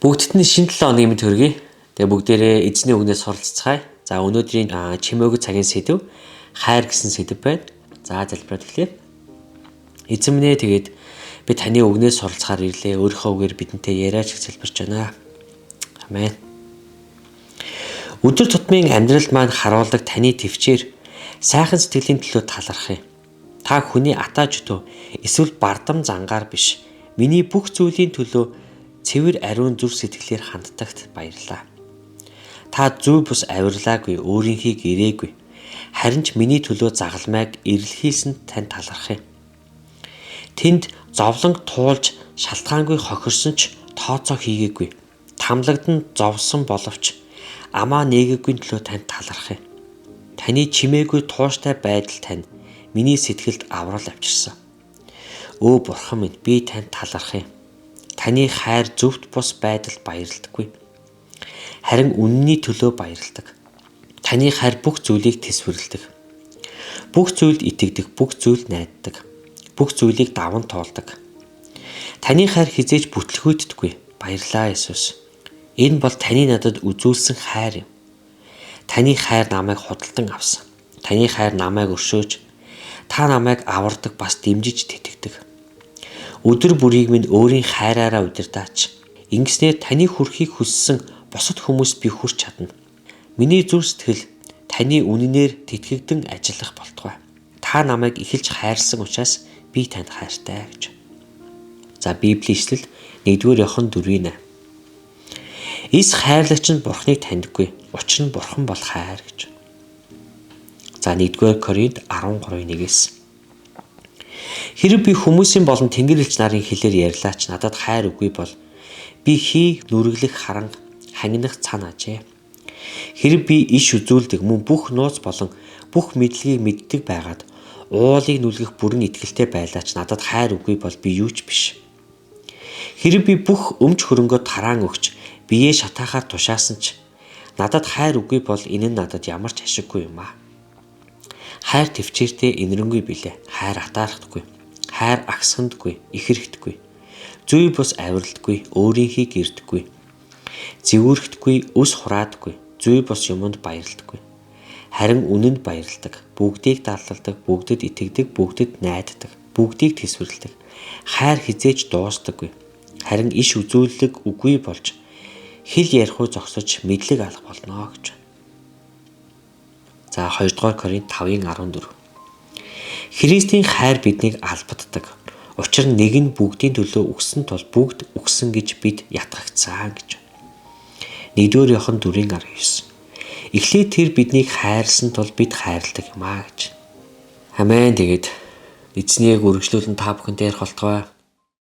Бүгдд нь шинэ 7 өдрийн мэнд хүргэе. Тэгээ бүгдээрээ эзний үгнээс суралцгаая. За өнөөдрийн чимээгүү цагийн сэдв хайр гэсэн сэдв байна. За залбираад эхлэе. Эзэн минь тэгээд би таны үгнээс суралцахаар ирлээ. Өөрийнхөө үгээр бидэнтэй яриач гэж залбирч байна. Амен. Өдөр тутмын амьдралд маань харуулдаг таны төвчээр сайхан сэтгэлийн төлөө талархъя. Та хүний атааж өтөө эсвэл бардам зангаар биш. Миний бүх зүйлийн төлөө цэвэр ариун зүрх сэтгэлээр ханддагт баярлалаа. Та зөв бус авирлаагүй, өөрийнхийг ирээгүй. Харин ч миний төлөө загалмайг эрэлхийлсэнд тань талархъя. Тэнд зовлон туулж шалтгаангүй хохирсон ч тооцоо хийгээгүй. Тамлагдан зовсон боловч амаа нээгээгүй төлөө тань талархъя. Таны чимээгүй тууштай байдал тань миний сэтгэлд аврал авчирсан. Өө бурхан минь, би танд талархъя. Таны хайр зөвхт бус байдалд баярлдаггүй. Харин үнний төлөө баярладаг. Таны хайр бүх зүйлийг тэсвэрлэдэг. Бүх зүйлд итгэдэг, бүх зүйлд найддаг. Бүх зүйлийг даван тоолдог. Таны хайр хизээж бүтлгүйддэггүй. Баярлалаа Есүс. Энэ бол таны надад үзүүлсэн хайр юм. Таны хайр намайг худалдан авсан. Таны хайр намайг өршөөж, та намайг авардаг, бас дэмжиж тэтгэдэг. Өдөр бүрийг минь өөрийн хайраараа удирдаач. Ингэснээр таны хүрхийг хүссэн бусад хүмүүст би хүрч чадна. Миний зүрх сэтгэл таны үнэнээр тэтгэгдэн ажиллах болтугай. Та намайг эхэлж хайрсан учраас би танд хайртай гэж. За Библийн ишлэл 1-р Иохан 4:8. Эс хайрлагч нь Бурхныг таньдаггүй. Учир нь Бурхан бол хайр гэж. За 1-р Коринт 13:1-с. Хэрэг би хүмүүсийн болон тэнгэр элч нарын хэлээр ярьлаач надад хайр үгүй бол би хий нүрэглэх харанг хангинах цана ажээ. Хэрэг би иш үзүүлдэг мөн бүх нууц болон бүх мэдлэгийг мэддэг байгаад уулыг нүлгэх бүрэн итгэлтэй байлаач надад хайр үгүй бол би юу ч биш. Хэрэг би бүх өмч хөрөнгөө тараан өгч биеэ шатаахаар тушаасан ч надад хайр үгүй бол энэ нь надад ямар ч ашиггүй юм аа. Хайр төвчээртэй инэрэнгүй билээ. Хайр атаархдаггүй. Хайр агсхандаггүй, ихэрхтдэггүй. Зүй бус авирлдаггүй, өөрийнхийг ирдэггүй. Зэвүүрхдаггүй, өс хураадаггүй. Зүй бус юмд баярлдаггүй. Харин үнэнд баярладаг. Бүгдийг далладаг, бүгдэд итгэдэг, бүгдэд найддаг, бүгдийг тэсвэрлэдэг. Хайр хизээж дуустдаггүй. Харин иш үзүүлэг үгүй болж хэл ярихуу зогсож мэдлэг алах болно гэж. За 2-р Коринт 5:14. Христийн хайр биднийг албаддаг. Учир нь нэг нь бүгдийн төлөө өгсөн тул бүгд өгсөн гэж бид ятгагдсан гэж. 1-р Иохан 4:19. Эхлээд тэр биднийг хайрлсан тул бид хайрладаг юм аа гэж. Амен. Тэгээд эзнийг үргэлжлүүлэн та бүхэнтэй ярих болтугай.